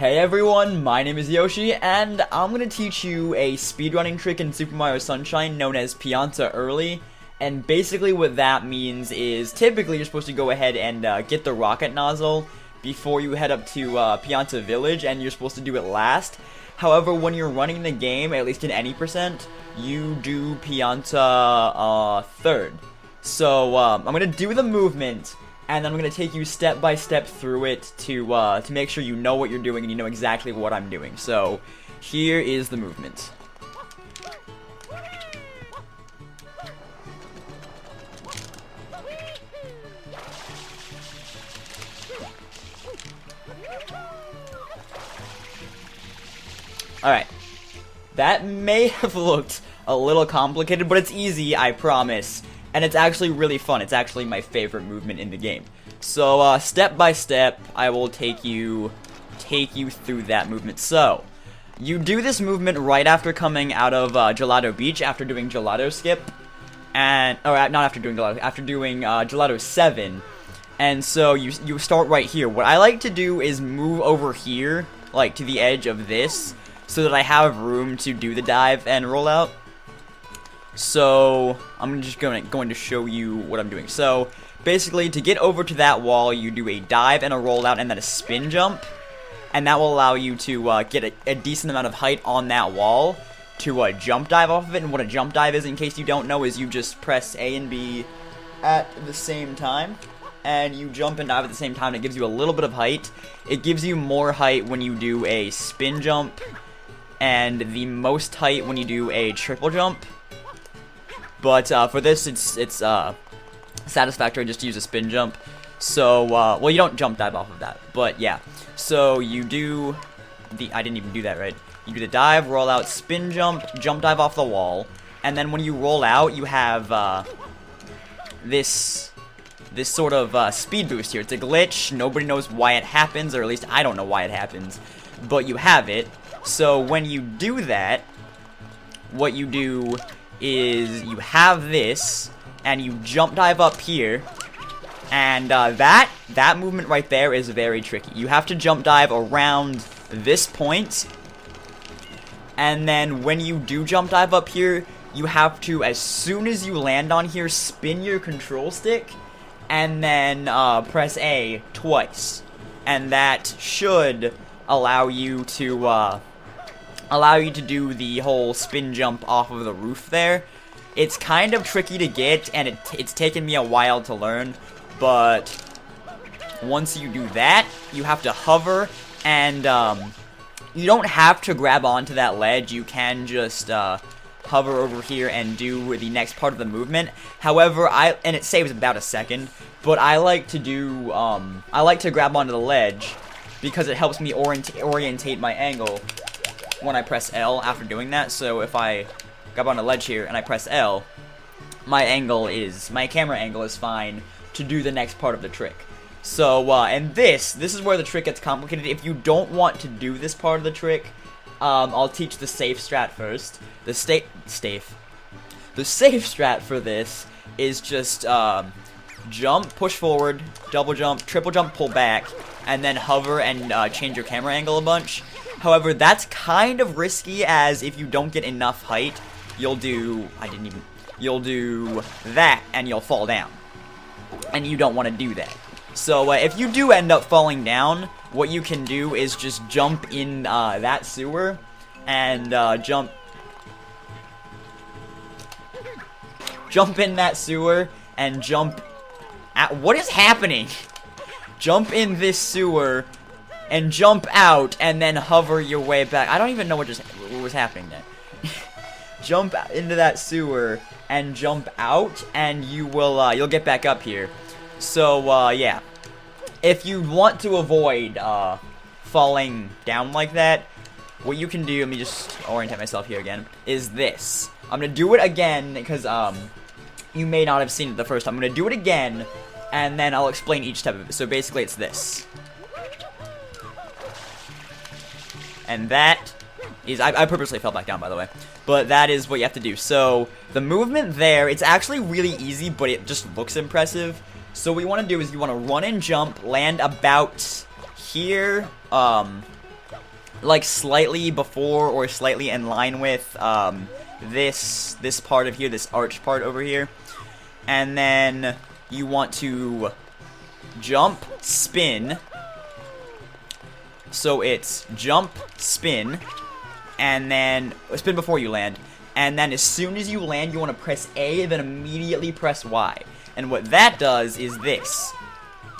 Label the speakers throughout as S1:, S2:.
S1: Hey everyone, my name is Yoshi, and I'm gonna teach you a speedrunning trick in Super Mario Sunshine known as Pianta early. And basically what that means is, typically you're supposed to go ahead and get the rocket nozzle before you head up to Pianta Village, and you're supposed to do it last. However, when you're running the game, at least in any percent, you do Pianta third. So I'm gonna do the movement, and then I'm going to take you step by step through it to make sure you know what you're doing and you know exactly what I'm doing. So, here is the movement. Alright. That may have looked a little complicated, but it's easy, I promise. And it's actually really fun. It's actually my favorite movement in the game. So, step by step, I will take you through that movement. So, you do this movement right after coming out of Gelato Beach, after doing Gelato Skip. And, or not after doing Gelato, after doing Gelato 7. And so, you start right here. What I like to do is move over here, like, to the edge of this, so that I have room to do the dive and roll out. So, I'm just going to show you what I'm doing. So, basically, to get over to that wall, you do a dive and a rollout and then a spin jump. And that will allow you to get a decent amount of height on that wall to jump dive off of it. And what a jump dive is, in case you don't know, is you just press A and B at the same time. And you jump and dive at the same time. It gives you a little bit of height. It gives you more height when you do a spin jump. And the most height when you do a triple jump. But for this, it's satisfactory just to use a spin jump. So, well, you don't jump dive off of that, but yeah. So you do I didn't even do that right. You do the dive, roll out, spin jump, jump dive off the wall, and then when you roll out, you have this sort of speed boost here. It's a glitch. Nobody knows why it happens, or at least I don't know why it happens, but you have it. So when you do that, what you do is you have this, and you jump dive up here, and that movement right there is very tricky. You have to jump dive around this point, and then when you do jump dive up here, you have to, as soon as you land on here, spin your control stick, and then press A twice, and that should allow you to do the whole spin jump off of the roof there. It's kind of tricky to get, and it's taken me a while to learn, but once you do that, you have to hover, and you don't have to grab onto that ledge. You can just hover over here and do the next part of the movement. However, and it saves about a second, but I like to grab onto the ledge because it helps me orientate my angle when I press L after doing that. So if I grab on a ledge here and I press L, my camera angle is fine to do the next part of the trick. So, and this is where the trick gets complicated. If you don't want to do this part of the trick, I'll teach the safe strat first. The safe strat for this is just, jump, push forward, double jump, triple jump, pull back, and then hover and change your camera angle a bunch. However, that's kind of risky, as if you don't get enough height, you'll do that, and you'll fall down. And you don't want to do that. So, if you do end up falling down, what you can do is just jump in that sewer, and jump in that sewer, and jump at, what is happening? Jump in this sewer, and jump out, and then hover your way back. I don't even know what was happening there. Jump into that sewer, and jump out, and you'll get back up here. So, yeah. If you want to avoid, falling down like that, what you can do, let me just orientate myself here again, is this. I'm gonna do it again, because, you may not have seen it the first time. I'm gonna do it again, and then I'll explain each step of it. So basically, it's this. And that is, I purposely fell back down, by the way, but that is what you have to do. So, the movement there, it's actually really easy, but it just looks impressive. So what you want to do is you want to run and jump, land about here, like slightly before or slightly in line with this part of here, this arch part over here. And then you want to jump, spin. So it's jump, spin, and then spin before you land. And then as soon as you land, you want to press A, then immediately press Y. And what that does is this.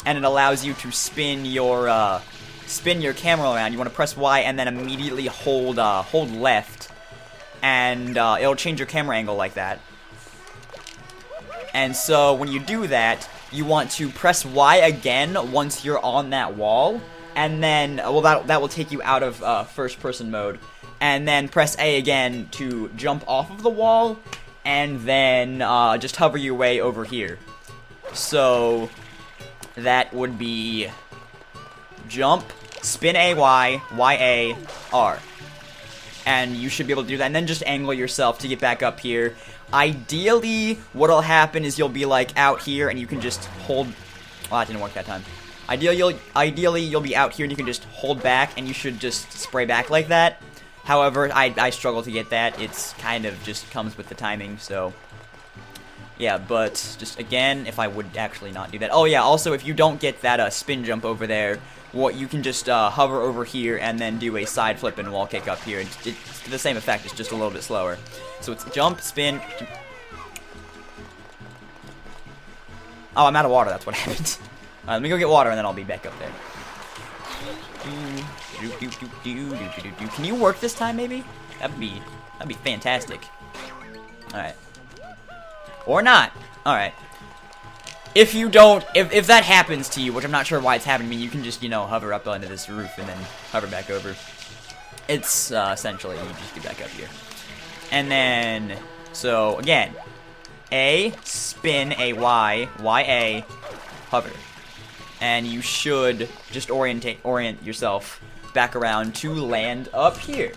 S1: And it allows you to spin your camera around. You want to press Y and then immediately hold left. And it'll change your camera angle like that. And so when you do that, you want to press Y again once you're on that wall. And then, well, that will take you out of first-person mode. And then press A again to jump off of the wall. And then just hover your way over here. So that would be jump, spin A, Y, Y, A, R. And you should be able to do that. And then just angle yourself to get back up here. Ideally, what'll happen is you'll be like out here and you can just hold. Well, that didn't work that time. Ideally, you'll be out here and you can just hold back and you should just spray back like that. However, I struggle to get that. It's kind of just comes with the timing, so yeah. But just again, if I would actually not do that. Oh yeah. Also, if you don't get that spin jump over there, what you can just hover over here and then do a side flip and wall kick up here. It's the same effect. It's just a little bit slower. So it's jump, spin. Oh, I'm out of water. That's what happened. Let me go get water and then I'll be back up there. Can you work this time, maybe? That'd be fantastic. All right. Or not. All right. If you don't, if that happens to you, which I'm not sure why it's happening to me, you can just, you know, hover up onto this roof and then hover back over. It's essentially you just get back up here. And then, so again, A, spin, A, Y, Y, A, hover. And you should just orient yourself back around to land up here.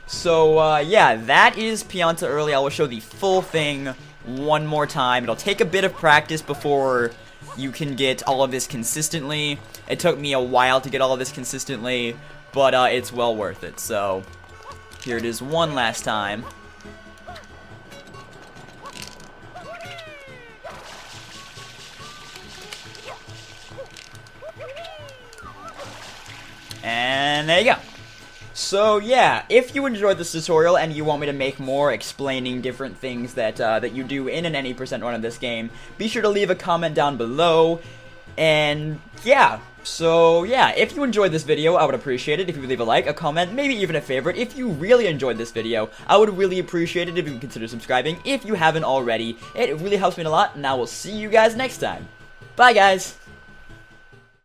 S1: So, yeah, that is Pianta early. I will show the full thing one more time. It'll take a bit of practice before you can get all of this consistently. It took me a while to get all of this consistently, but it's well worth it. So, here it is one last time. And there you go. So yeah, if you enjoyed this tutorial and you want me to make more explaining different things that that you do in an any % run of this game, be sure to leave a comment down below. And yeah, so yeah, if you enjoyed this video, I would appreciate it if you would leave a like, a comment, maybe even a favorite. If you really enjoyed this video, I would really appreciate it if you would consider subscribing if you haven't already. It really helps me a lot, and I will see you guys next time. Bye guys!